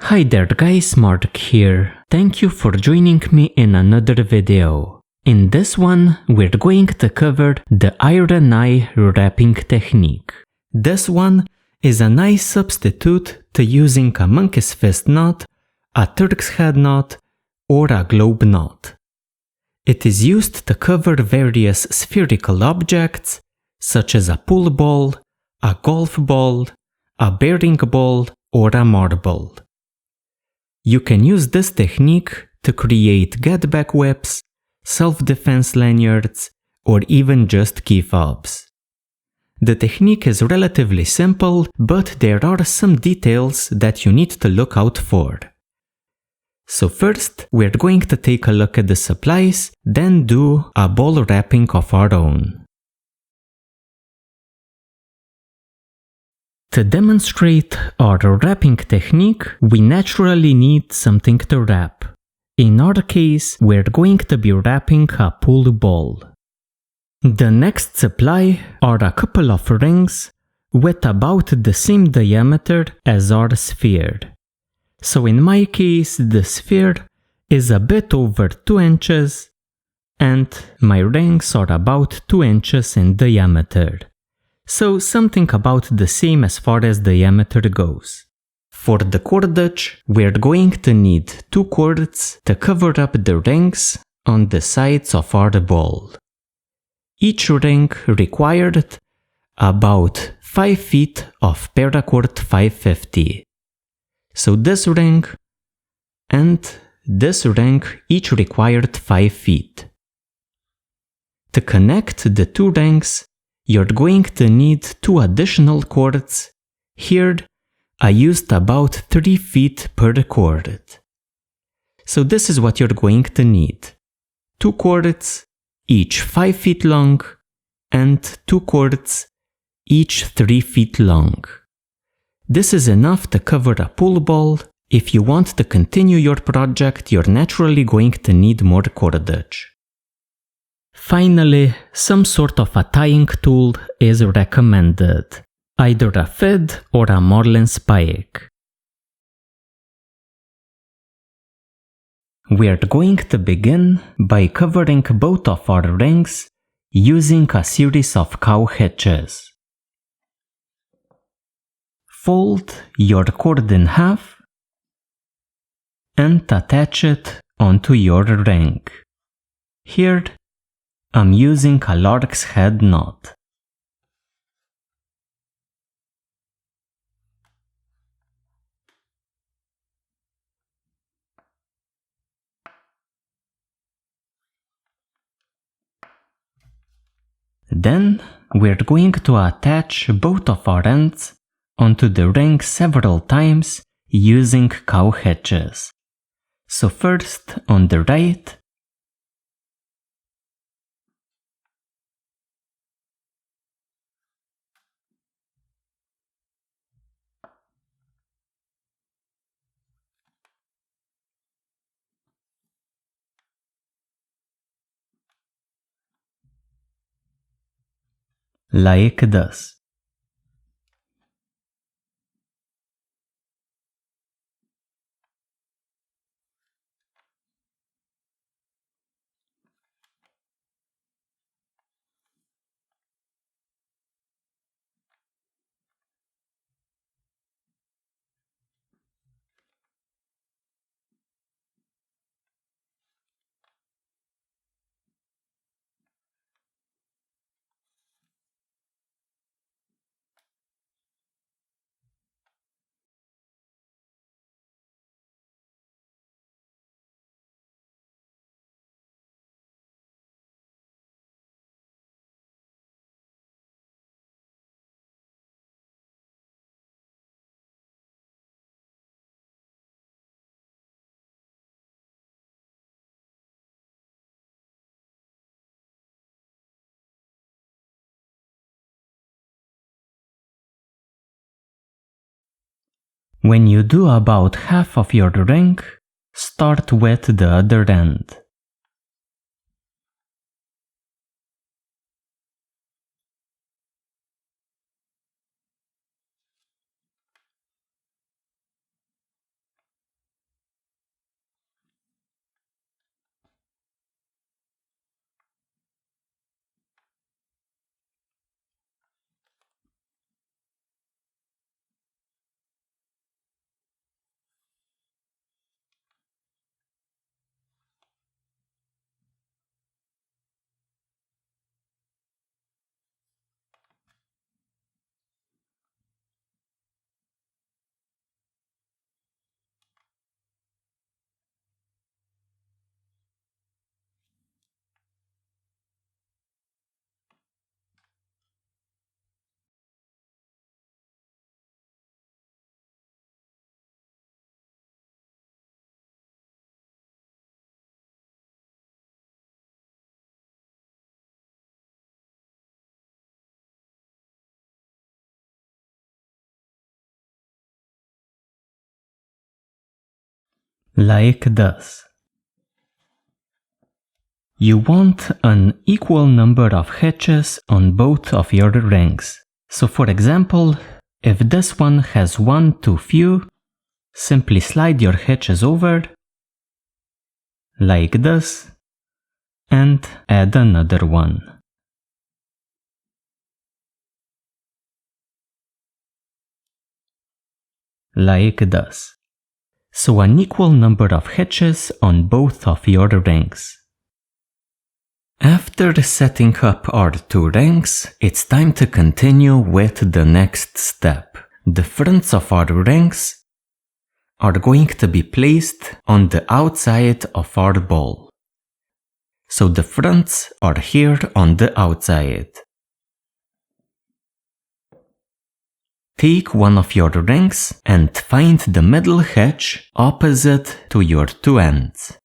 Hi there guys, Mark here. Thank you for joining me in another video. In this one, we're going to cover the iron eye wrapping technique. This one is a nice substitute to using a monkey's fist knot, a Turk's head knot, or a globe knot. It is used to cover various spherical objects, such as a pool ball, a golf ball, a bowling ball, or a marble. You can use this technique to create get-back whips, self-defense lanyards, or even just key fobs. The technique is relatively simple, but there are some details that you need to look out for. So first, we're going to take a look at the supplies, then do a ball wrapping of our own. To demonstrate our wrapping technique, we naturally need something to wrap. In our case, we're going to be wrapping a pool ball. The next supply are a couple of rings with about the same diameter as our sphere. So in my case, the sphere is a bit over 2 inches and my rings are about 2 inches in diameter. So something about the same as far as diameter goes. For the cordage, we're going to need 2 cords to cover up the rings on the sides of our ball. Each ring required about 5 feet of Paracord 550. So this ring and this ring each required 5 feet. To connect the 2 rings, you're going to need 2 additional cords. Here, I used about 3 feet per cord. So this is what you're going to need. 2 cords, each 5 feet long, and 2 cords, each 3 feet long. This is enough to cover a pool ball. If you want to continue your project, you're naturally going to need more cordage. Finally, some sort of a tying tool is recommended, either a Fed or a marlin spike. We are going to begin by covering both of our rings using a series of cow hitches. Fold your cord in half and attach it onto your ring. Here, I'm using a lark's head knot. Then, we're going to attach both of our ends onto the ring several times using cow hitches. So first on the right, like this. When you do about half of your ring, start with the other end. like this. You want an equal number of hitches on both of your rings. So for example, if this one has one too few, simply slide your hitches over, like this, and add another one. Like this. So an equal number of hitches on both of your rings. After setting up our two rings, it's time to continue with the next step. The fronts of our rings are going to be placed on the outside of our ball. So the fronts are here on the outside. Take one of your rings and find the middle hitch opposite to your two ends.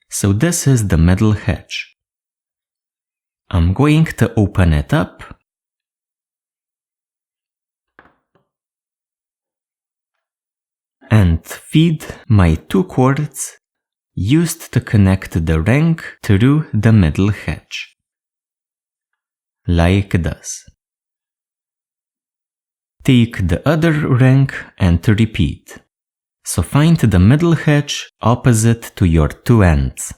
So this is the middle hitch. I'm going to open it up and feed my two cords used to connect the ring through the middle hitch. Like this. Take the other ring and repeat. So find the middle hitch opposite to your two ends.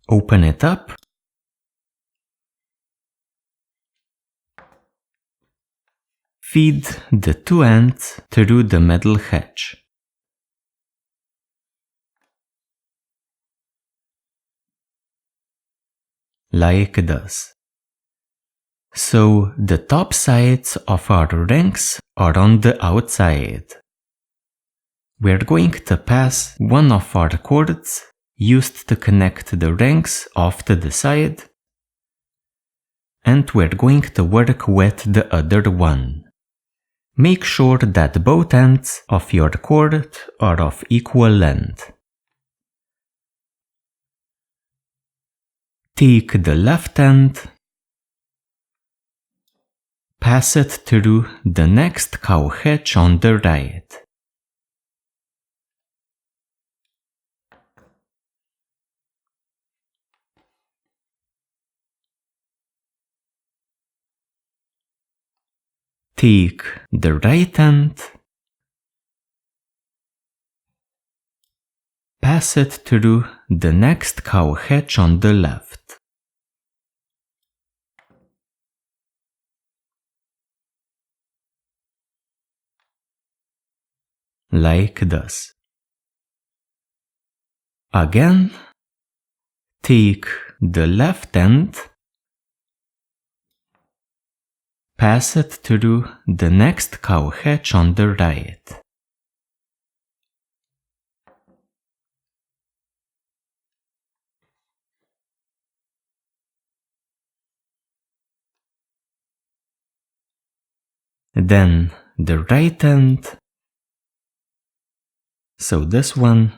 Open it up. Feed the two ends through the middle hitch. Like this. So the top sides of our rings are on the outside. We're going to pass one of our cords used to connect the rings off to the side, and we're going to work with the other one. Make sure that both ends of your cord are of equal length. Take the left end, pass it through the next cow hitch on the right. Take the right end, pass it through the next cow hitch on the left. Like this. Again, take the left end, pass it through the next cow hitch on the right. Then the right end, so this one,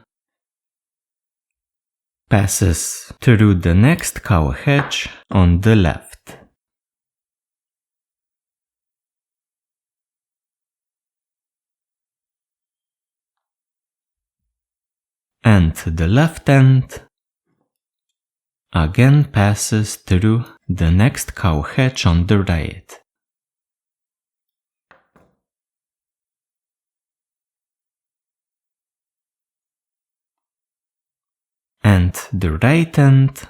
passes through the next cow hitch on the left. And the left end again passes through the next cow hitch on the right. And the right end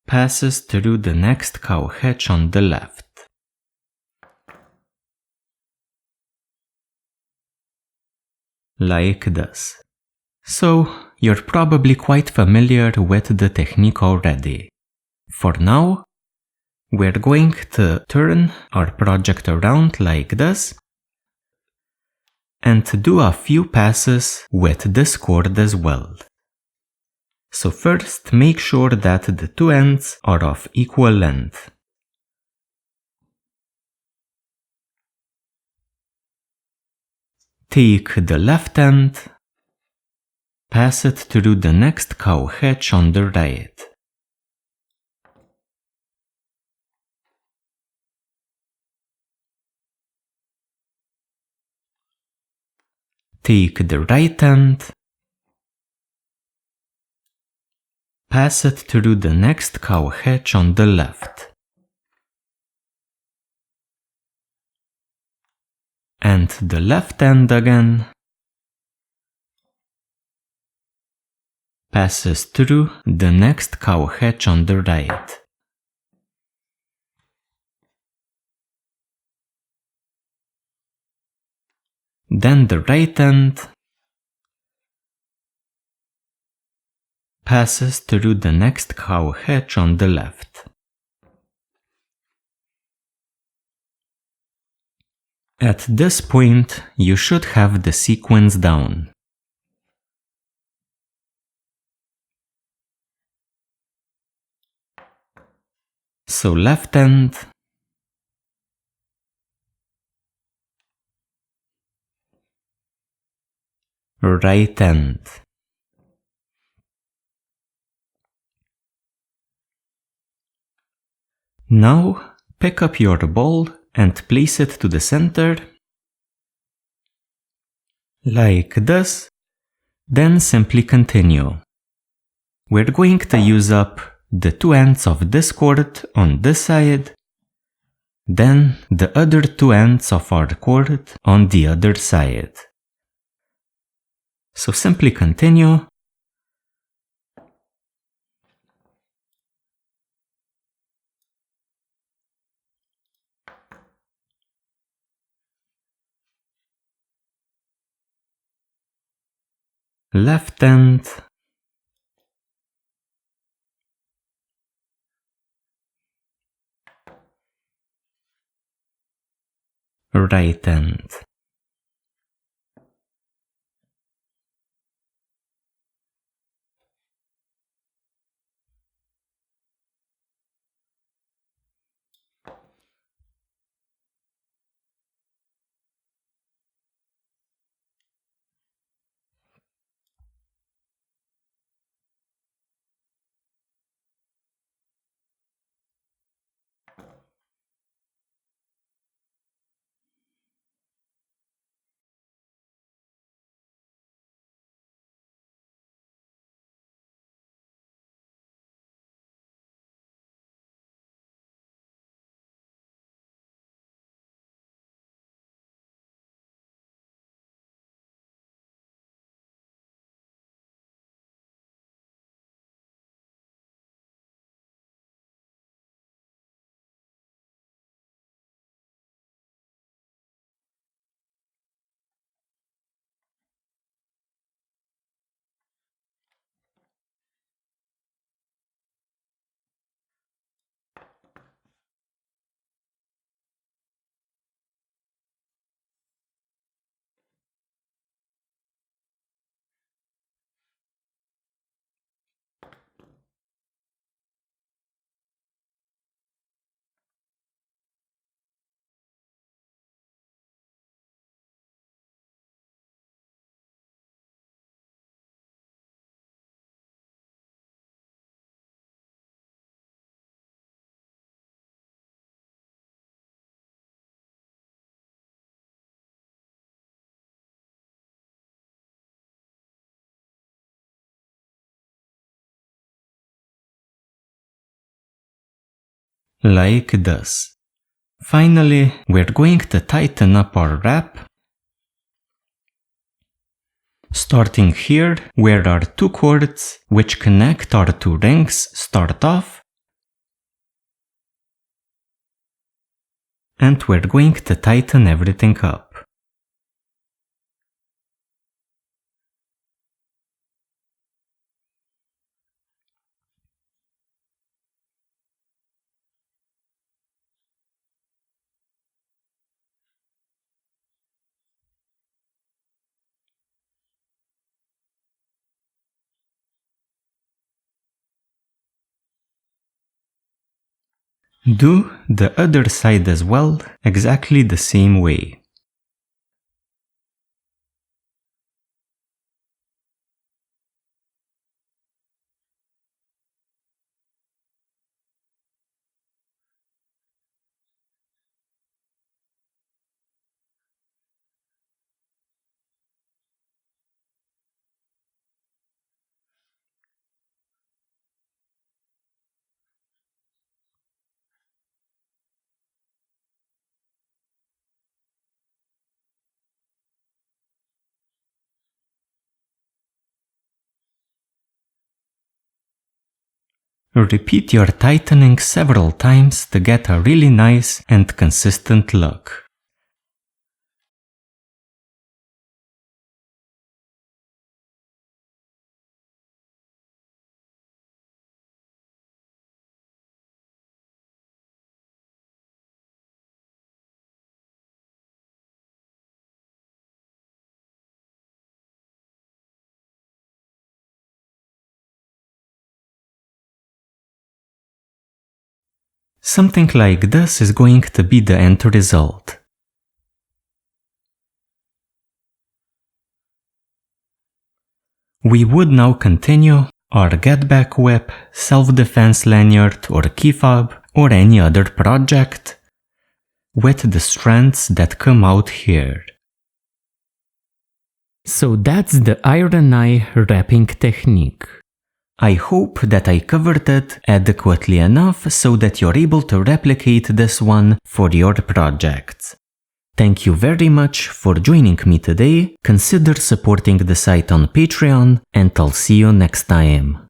passes through the next cow hitch on the left. Like this. So, you're probably quite familiar with the technique already. For now, we're going to turn our project around like this and do a few passes with this cord as well. So first, make sure that the two ends are of equal length. Take the left end, Pass it through the next cow hatch on the right. Take the right end, pass it through the next cow hatch on the left. And the left end again passes through the next cow hatch on the right. Then the right end passes through the next cow hatch on the left. At this point, you should have the sequence down. So left end, right end. Now, pick up your ball and place it to the center, like this, then simply continue. We're going to use up the two ends of this cord on this side, then the other two ends of our cord on the other side. So simply continue. Left end, right end. Like this. Finally, we're going to tighten up our wrap, starting here where our two cords which connect our two rings start off, and we're going to tighten everything up. Do the other side as well, exactly the same way. Repeat your tightening several times to get a really nice and consistent look. Something like this is going to be the end result. We would now continue our get back whip, self-defense lanyard or key fob or any other project with the strands that come out here. So that's the iron eye wrapping technique. I hope that I covered it adequately enough so that you're able to replicate this one for your projects. Thank you very much for joining me today. Consider supporting the site on Patreon, and I'll see you next time.